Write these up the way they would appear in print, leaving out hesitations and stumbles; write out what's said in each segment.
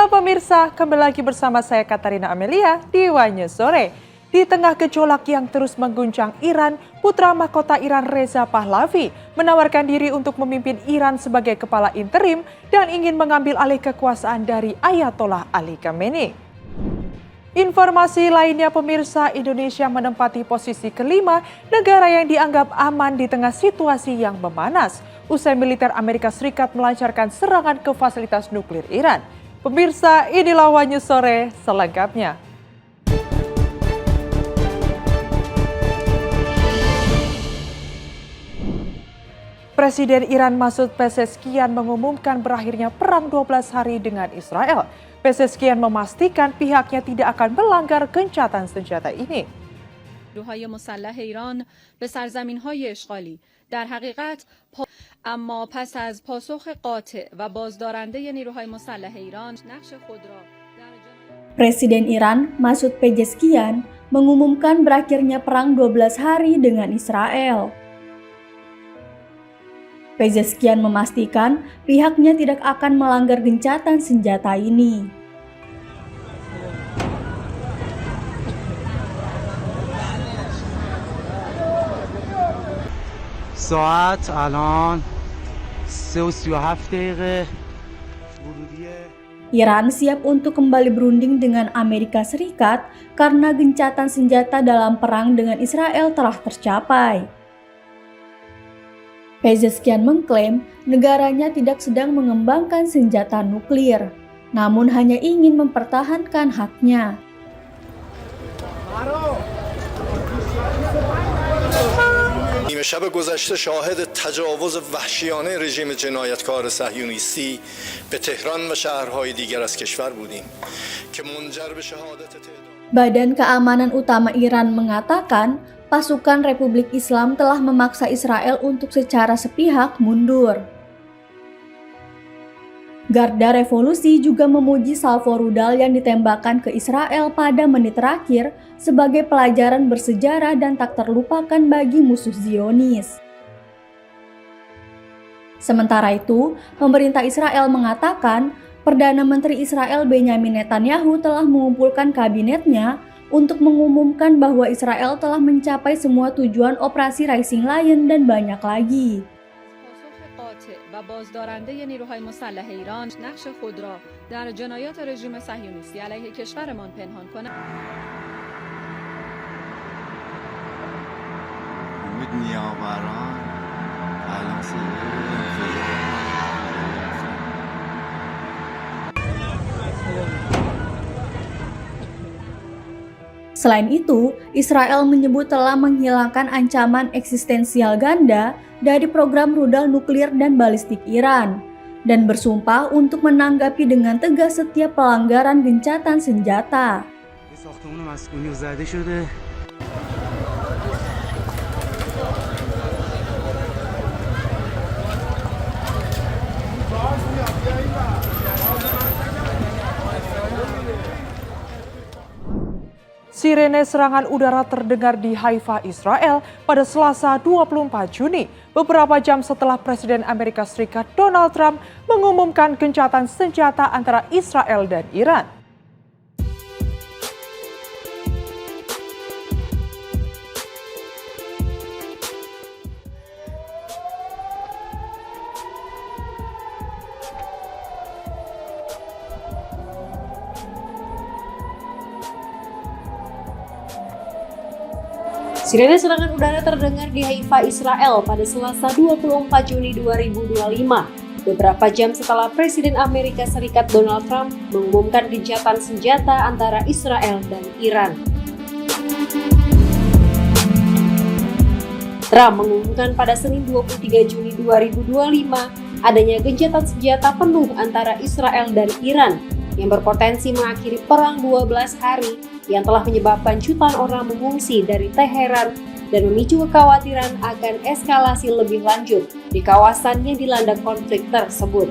Halo pemirsa, kembali lagi bersama saya Katarina Amelia di One News Sore. Di tengah gejolak yang terus mengguncang Iran, putra mahkota Iran Reza Pahlavi menawarkan diri untuk memimpin Iran sebagai kepala interim dan ingin mengambil alih kekuasaan dari Ayatollah Ali Khamenei. Informasi lainnya pemirsa, Indonesia menempati posisi kelima negara yang dianggap aman di tengah situasi yang memanas usai militer Amerika Serikat melancarkan serangan ke fasilitas nuklir Iran. Pemirsa, inilah One News Sore selengkapnya. Presiden Iran Masoud Pezeshkian mengumumkan berakhirnya perang 12 hari dengan Israel. Pezeshkian memastikan pihaknya tidak akan melanggar gencatan senjata ini. نیروهای مسلح ایران به سرزمین‌های اشغالی در حقیقت اما پس از پاسخ قاطع و بازدارنده نیروهای مسلح ایران نقش خود را Presiden Iran Masoud Pezeshkian mengumumkan berakhirnya perang 12 hari dengan Israel. Pezeshkian memastikan pihaknya tidak akan melanggar gencatan senjata ini. ساعت الان 3:37 دقیقه ورودی Iran siap untuk kembali berunding dengan Amerika Serikat karena gencatan senjata dalam perang dengan Israel telah tercapai. Pezeshkian mengklaim negaranya tidak sedang mengembangkan senjata nuklir, namun hanya ingin mempertahankan haknya. نیمه شب گذشته شاهد تجاوز وحشیانه رژیم جنایتکار صهیونیستی به تهران و شهرهای دیگر از کشور بودیم که منجر به شهادت تعداد Badan Keamanan Utama Iran mengatakan pasukan Republik Islam telah memaksa Israel untuk secara sepihak mundur. Garda Revolusi juga memuji salvo rudal yang ditembakkan ke Israel pada menit terakhir sebagai pelajaran bersejarah dan tak terlupakan bagi musuh Zionis. Sementara itu, pemerintah Israel mengatakan Perdana Menteri Israel Benjamin Netanyahu telah mengumpulkan kabinetnya untuk mengumumkan bahwa Israel telah mencapai semua tujuan operasi Rising Lion dan banyak lagi. و بازدارنده نیروهای مسلح ایران نقش خود را در جنایات رژیم صهیونیستی علیه کشورمان پنهان کند. امید نیاوران Selain itu, Israel menyebut telah menghilangkan ancaman eksistensial ganda dari program rudal nuklir dan balistik Iran, dan bersumpah untuk menanggapi dengan tegas setiap pelanggaran gencatan senjata. Sirene serangan udara terdengar di Haifa, Israel pada Selasa 24 Juni, beberapa jam setelah Presiden Amerika Serikat Donald Trump mengumumkan gencatan senjata antara Israel dan Iran. Sirene serangan udara terdengar di Haifa, Israel pada Selasa 24 Juni 2025, beberapa jam setelah Presiden Amerika Serikat Donald Trump mengumumkan gencatan senjata antara Israel dan Iran. Trump mengumumkan pada Senin 23 Juni 2025 adanya gencatan senjata penuh antara Israel dan Iran yang berpotensi mengakhiri perang 12 hari yang telah menyebabkan jutaan orang mengungsi dari Teheran dan memicu kekhawatiran akan eskalasi lebih lanjut di kawasan yang dilanda konflik tersebut.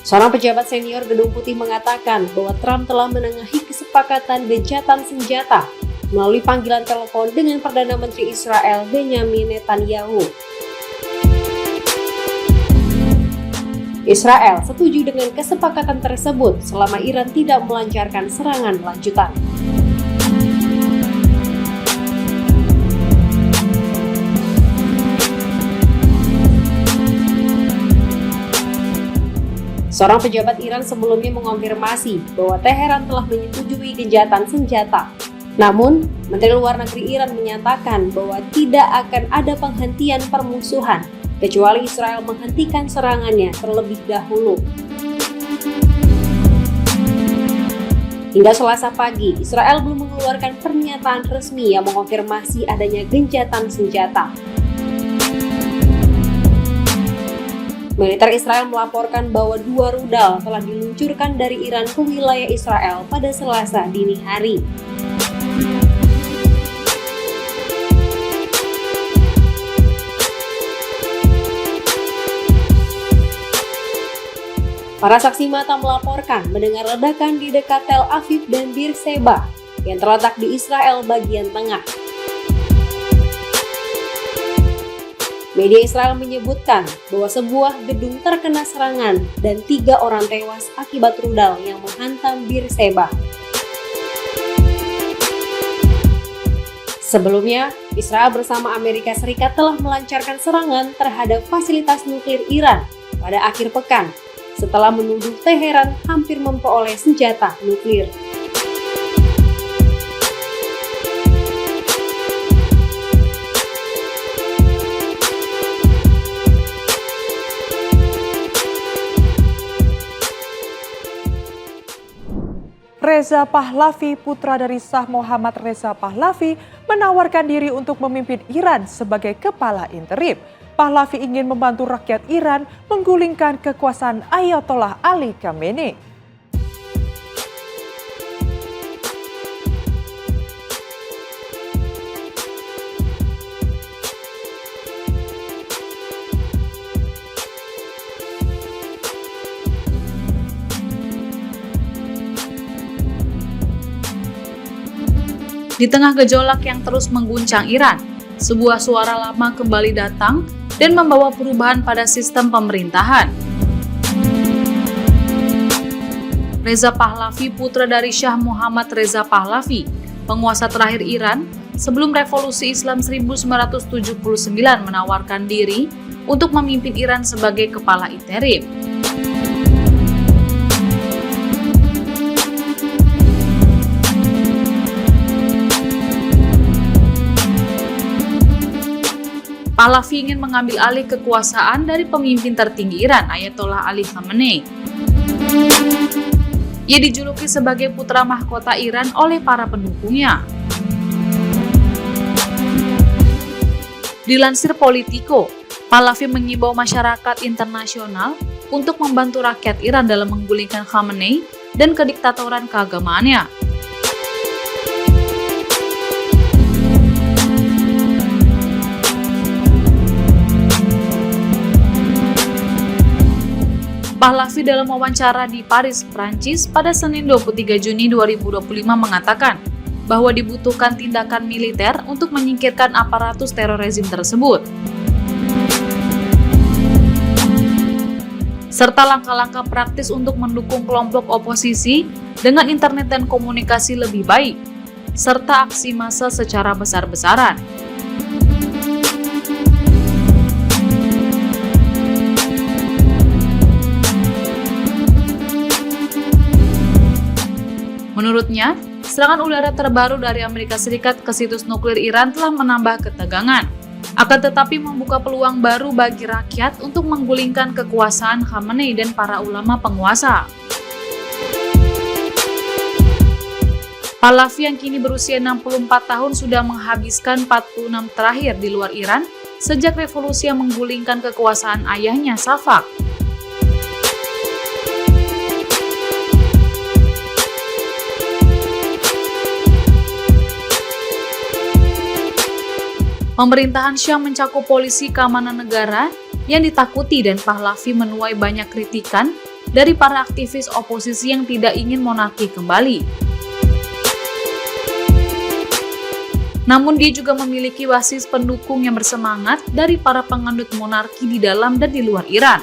Seorang pejabat senior Gedung Putih mengatakan bahwa Trump telah menengahi kesepakatan gencatan senjata melalui panggilan telepon dengan Perdana Menteri Israel Benyamin Netanyahu. Israel setuju dengan kesepakatan tersebut selama Iran tidak melancarkan serangan lanjutan. Seorang pejabat Iran sebelumnya mengonfirmasi bahwa Teheran telah menyetujui gencatan senjata. Namun, Menteri Luar Negeri Iran menyatakan bahwa tidak akan ada penghentian permusuhan kecuali Israel menghentikan serangannya terlebih dahulu. Hingga Selasa pagi, Israel belum mengeluarkan pernyataan resmi yang mengonfirmasi adanya gencatan senjata. Militer Israel melaporkan bahwa 2 rudal telah diluncurkan dari Iran ke wilayah Israel pada Selasa dini hari. Para saksi mata melaporkan mendengar ledakan di dekat Tel Aviv dan Beersheba yang terletak di Israel bagian tengah. Media Israel menyebutkan bahwa sebuah gedung terkena serangan dan 3 orang tewas akibat rudal yang menghantam Beersheba. Sebelumnya, Israel bersama Amerika Serikat telah melancarkan serangan terhadap fasilitas nuklir Iran pada akhir pekan, setelah menuduh Teheran hampir memperoleh senjata nuklir. Reza Pahlavi, putra dari Shah Muhammad Reza Pahlavi, menawarkan diri untuk memimpin Iran sebagai kepala interim. Pahlavi ingin membantu rakyat Iran menggulingkan kekuasaan Ayatollah Ali Khamenei. Di tengah gejolak yang terus mengguncang Iran, sebuah suara lama kembali datang dan membawa perubahan pada sistem pemerintahan. Reza Pahlavi, putra dari Shah Muhammad Reza Pahlavi, penguasa terakhir Iran sebelum Revolusi Islam 1979, menawarkan diri untuk memimpin Iran sebagai kepala interim. Pahlavi ingin mengambil alih kekuasaan dari pemimpin tertinggi Iran, Ayatollah Ali Khamenei. Ia dijuluki sebagai putra mahkota Iran oleh para pendukungnya. Dilansir Politico, Pahlavi mengimbau masyarakat internasional untuk membantu rakyat Iran dalam menggulingkan Khamenei dan kediktatoran keagamaannya. Pahlavi dalam wawancara di Paris, Prancis pada Senin 23 Juni 2025 mengatakan bahwa dibutuhkan tindakan militer untuk menyingkirkan aparatus teror rezim tersebut, serta langkah-langkah praktis untuk mendukung kelompok oposisi dengan internet dan komunikasi lebih baik, serta aksi massa secara besar-besaran. Menurutnya, serangan udara terbaru dari Amerika Serikat ke situs nuklir Iran telah menambah ketegangan, akan tetapi membuka peluang baru bagi rakyat untuk menggulingkan kekuasaan Khamenei dan para ulama penguasa. Pahlavi yang kini berusia 64 tahun sudah menghabiskan 46 terakhir di luar Iran sejak revolusi yang menggulingkan kekuasaan ayahnya Shafak. Pemerintahan Syam mencakup polisi keamanan negara yang ditakuti dan Pahlavi menuai banyak kritikan dari para aktivis oposisi yang tidak ingin monarki kembali. Namun dia juga memiliki basis pendukung yang bersemangat dari para penganut monarki di dalam dan di luar Iran.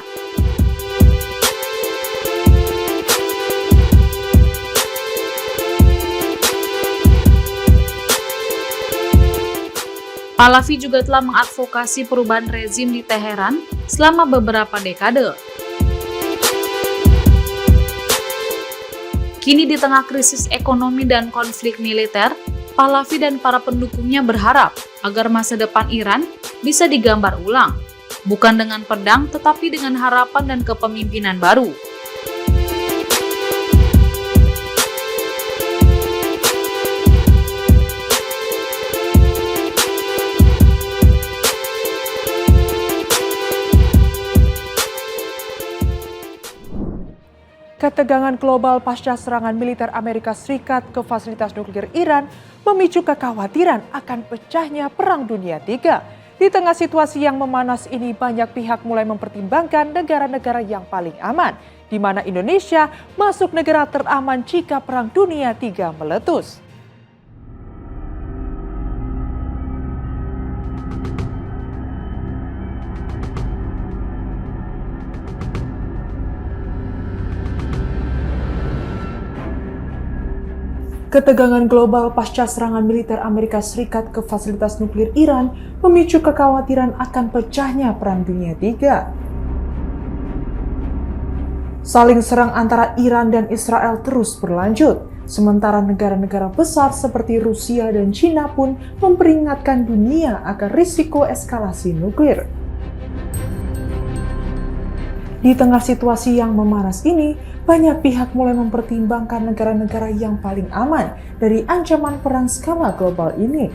Pahlavi juga telah mengadvokasi perubahan rezim di Teheran selama beberapa dekade. Kini di tengah krisis ekonomi dan konflik militer, Pahlavi dan para pendukungnya berharap agar masa depan Iran bisa digambar ulang, bukan dengan pedang tetapi dengan harapan dan kepemimpinan baru. Ketegangan global pasca serangan militer Amerika Serikat ke fasilitas nuklir Iran memicu kekhawatiran akan pecahnya Perang Dunia III. Di tengah situasi yang memanas ini, banyak pihak mulai mempertimbangkan negara-negara yang paling aman, di mana Indonesia masuk negara teraman jika Perang Dunia III meletus. Ketegangan global pasca serangan militer Amerika Serikat ke fasilitas nuklir Iran memicu kekhawatiran akan pecahnya Perang Dunia III. Saling serang antara Iran dan Israel terus berlanjut, sementara negara-negara besar seperti Rusia dan China pun memperingatkan dunia akan risiko eskalasi nuklir. Di tengah situasi yang memanas ini, banyak pihak mulai mempertimbangkan negara-negara yang paling aman dari ancaman perang skala global ini.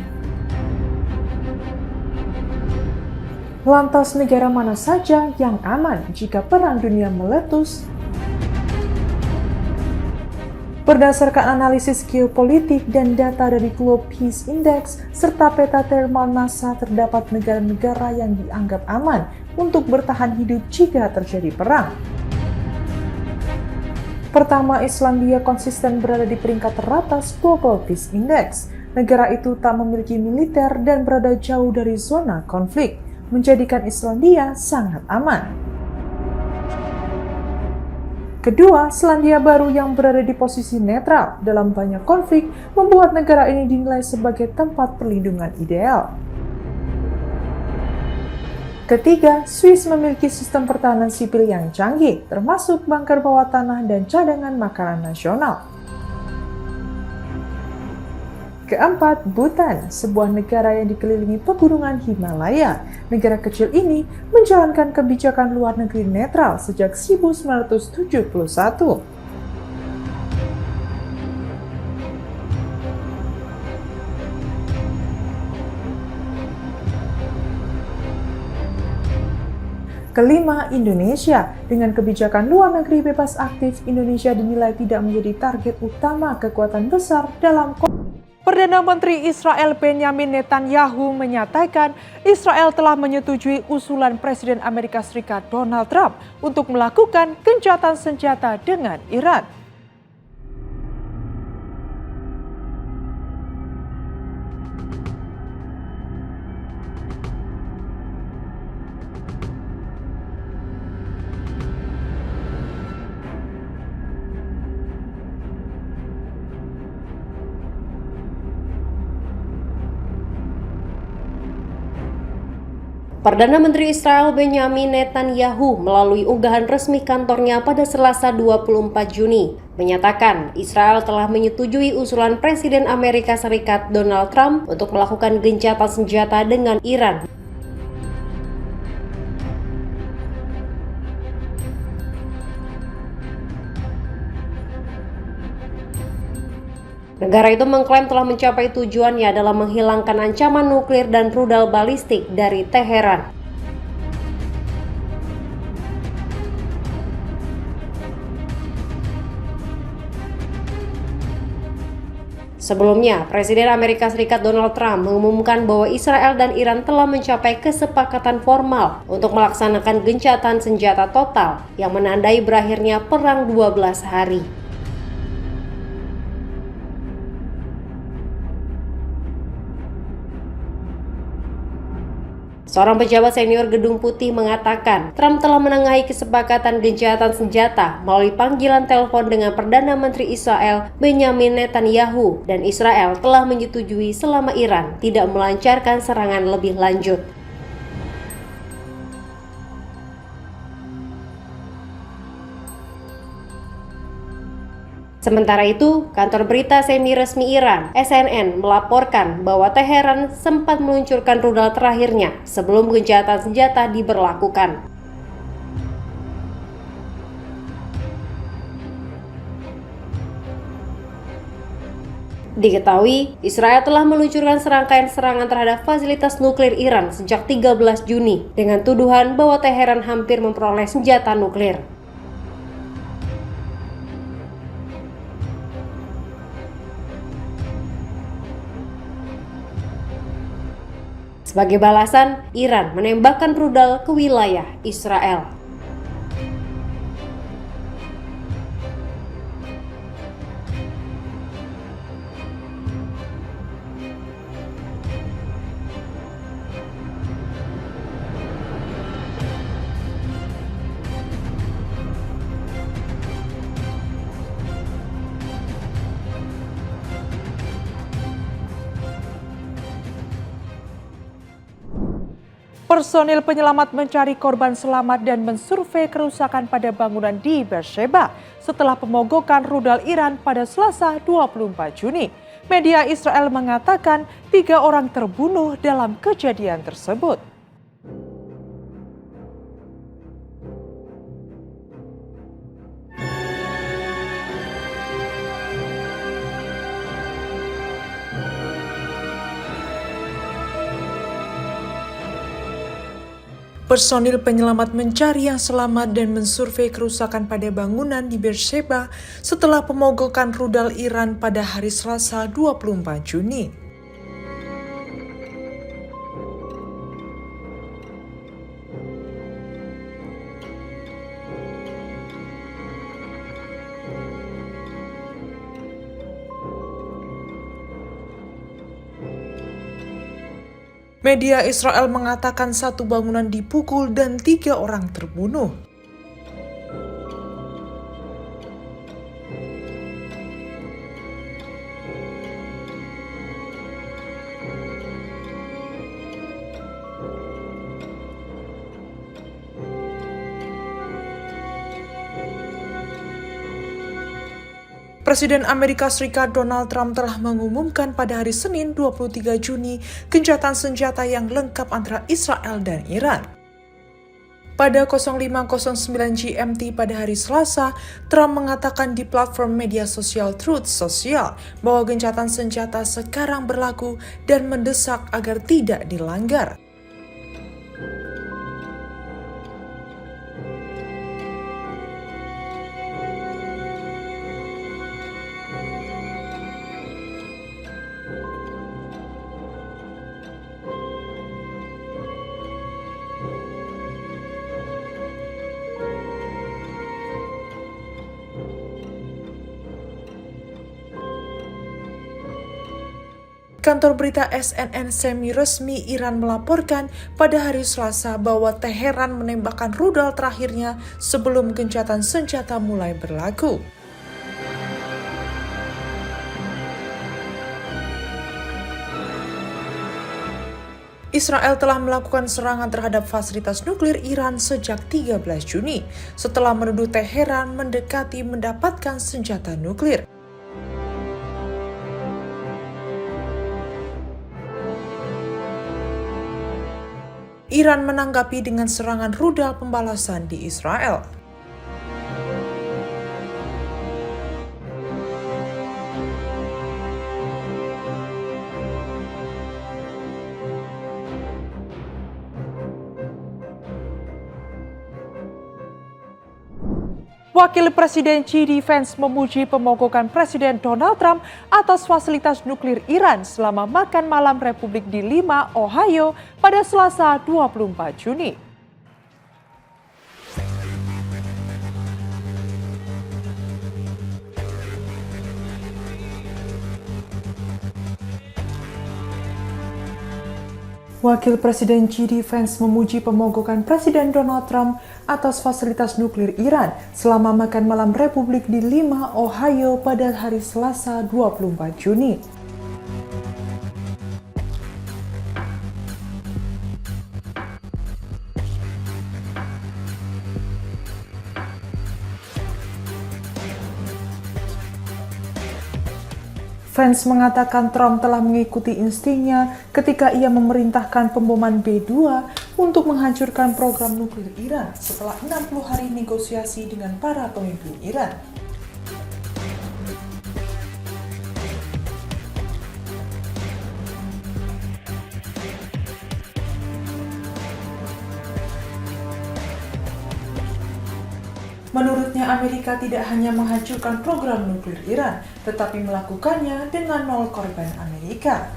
Lantas negara mana saja yang aman jika Perang Dunia meletus? Berdasarkan analisis geopolitik dan data dari Globe Peace Index serta peta thermal NASA, terdapat negara-negara yang dianggap aman untuk bertahan hidup jika terjadi perang. Pertama, Islandia konsisten berada di peringkat teratas Global Peace Index. Negara itu tak memiliki militer dan berada jauh dari zona konflik, menjadikan Islandia sangat aman. Kedua, Selandia Baru yang berada di posisi netral dalam banyak konflik membuat negara ini dinilai sebagai tempat perlindungan ideal. Ketiga, Swiss memiliki sistem pertahanan sipil yang canggih, termasuk bunker bawah tanah dan cadangan makanan nasional. Keempat, Bhutan, sebuah negara yang dikelilingi pegunungan Himalaya. Negara kecil ini menjalankan kebijakan luar negeri netral sejak 1971. Kelima, Indonesia. Dengan kebijakan luar negeri bebas aktif, Indonesia dinilai tidak menjadi target utama kekuatan besar dalam Perdana Menteri Israel Benyamin Netanyahu menyatakan Israel telah menyetujui usulan Presiden Amerika Serikat Donald Trump untuk melakukan gencatan senjata dengan Iran. Perdana Menteri Israel Benyamin Netanyahu melalui unggahan resmi kantornya pada Selasa 24 Juni menyatakan Israel telah menyetujui usulan Presiden Amerika Serikat Donald Trump untuk melakukan gencatan senjata dengan Iran. Negara itu mengklaim telah mencapai tujuannya dalam menghilangkan ancaman nuklir dan rudal balistik dari Teheran. Sebelumnya, Presiden Amerika Serikat Donald Trump mengumumkan bahwa Israel dan Iran telah mencapai kesepakatan formal untuk melaksanakan gencatan senjata total yang menandai berakhirnya perang 12 hari. Seorang pejabat senior Gedung Putih mengatakan Trump telah menengahi kesepakatan gencatan senjata melalui panggilan telepon dengan Perdana Menteri Israel Benjamin Netanyahu, dan Israel telah menyetujui selama Iran tidak melancarkan serangan lebih lanjut. Sementara itu, kantor berita semi-resmi Iran, SNN, melaporkan bahwa Teheran sempat meluncurkan rudal terakhirnya sebelum gencatan senjata diberlakukan. Diketahui, Israel telah meluncurkan serangkaian serangan terhadap fasilitas nuklir Iran sejak 13 Juni dengan tuduhan bahwa Teheran hampir memperoleh senjata nuklir. Sebagai balasan, Iran menembakkan rudal ke wilayah Israel. Personil penyelamat mencari korban selamat dan mensurvei kerusakan pada bangunan di Beersheba setelah pemogokan rudal Iran pada Selasa 24 Juni. Media Israel mengatakan 3 orang terbunuh dalam kejadian tersebut. Personil penyelamat mencari yang selamat dan mensurvei kerusakan pada bangunan di Beersheba setelah pemogokan rudal Iran pada hari Selasa 24 Juni. Media Israel mengatakan 1 bangunan dipukul dan 3 orang terbunuh. Presiden Amerika Serikat Donald Trump telah mengumumkan pada hari Senin 23 Juni gencatan senjata yang lengkap antara Israel dan Iran. Pada 05.09 GMT pada hari Selasa, Trump mengatakan di platform media sosial Truth Social bahwa gencatan senjata sekarang berlaku dan mendesak agar tidak dilanggar. Kantor berita SNN semi-resmi Iran melaporkan pada hari Selasa bahwa Teheran menembakkan rudal terakhirnya sebelum gencatan senjata mulai berlaku. Israel telah melakukan serangan terhadap fasilitas nuklir Iran sejak 13 Juni setelah menuduh Teheran mendekati mendapatkan senjata nuklir. Iran menanggapi dengan serangan rudal pembalasan di Israel. Wakil Presiden JD Vance memuji pemogokan Presiden Donald Trump atas fasilitas nuklir Iran selama makan malam Republik di Lima, Ohio pada Selasa 24 Juni. Wakil Presiden JD Vance memuji pemogokan Presiden Donald Trump atas fasilitas nuklir Iran selama makan malam Republik di Lima, Ohio pada hari Selasa 24 Juni. Vance mengatakan Trump telah mengikuti instingnya ketika ia memerintahkan pemboman B-2 untuk menghancurkan program nuklir Iran setelah 60 hari negosiasi dengan para pemimpin Iran. Menurutnya, Amerika tidak hanya menghancurkan program nuklir Iran, tetapi melakukannya dengan 0 korban Amerika.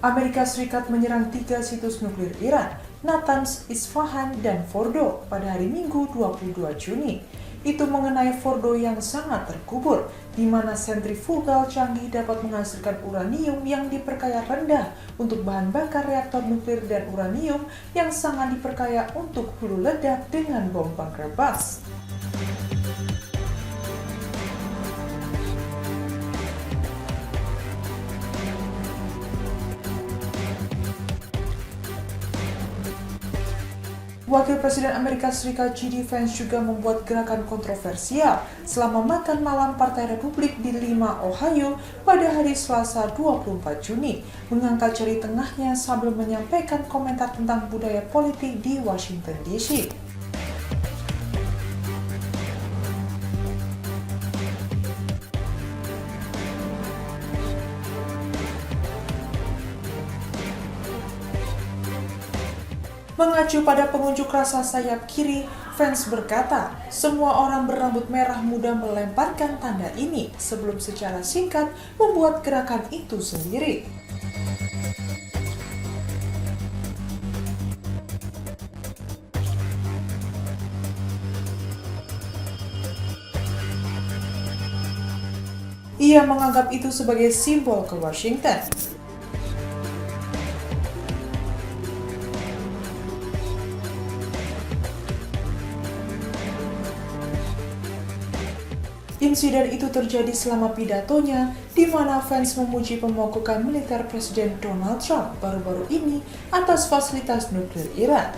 Amerika Serikat menyerang 3 situs nuklir Iran, Natanz, Isfahan, dan Fordo pada hari Minggu 22 Juni. Itu mengenai Fordo yang sangat terkubur, di mana sentrifugal canggih dapat menghasilkan uranium yang diperkaya rendah untuk bahan bakar reaktor nuklir dan uranium yang sangat diperkaya untuk hulu ledak dengan bom pengkerbas. Wakil Presiden Amerika Serikat JD Vance juga membuat gerakan kontroversial selama makan malam Partai Republik di Lima, Ohio pada hari Selasa 24 Juni, mengangkat jari tengahnya sambil menyampaikan komentar tentang budaya politik di Washington DC. Mengacu pada pengunjuk rasa sayap kiri, Vance berkata, semua orang berambut merah muda melemparkan tanda ini sebelum secara singkat membuat gerakan itu sendiri. Ia menganggap itu sebagai simbol ke Washington. Insiden itu terjadi selama pidatonya, di mana Vance memuji pemogokan militer Presiden Donald Trump baru-baru ini atas fasilitas nuklir Iran.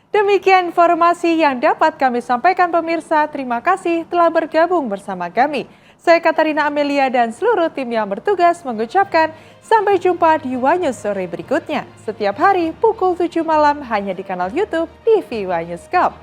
Demikian informasi yang dapat kami sampaikan pemirsa. Terima kasih telah bergabung bersama kami. Saya Katarina Amelia dan seluruh tim yang bertugas mengucapkan sampai jumpa di One News sore berikutnya. Setiap hari pukul 7 malam hanya di kanal YouTube TV One News Corp.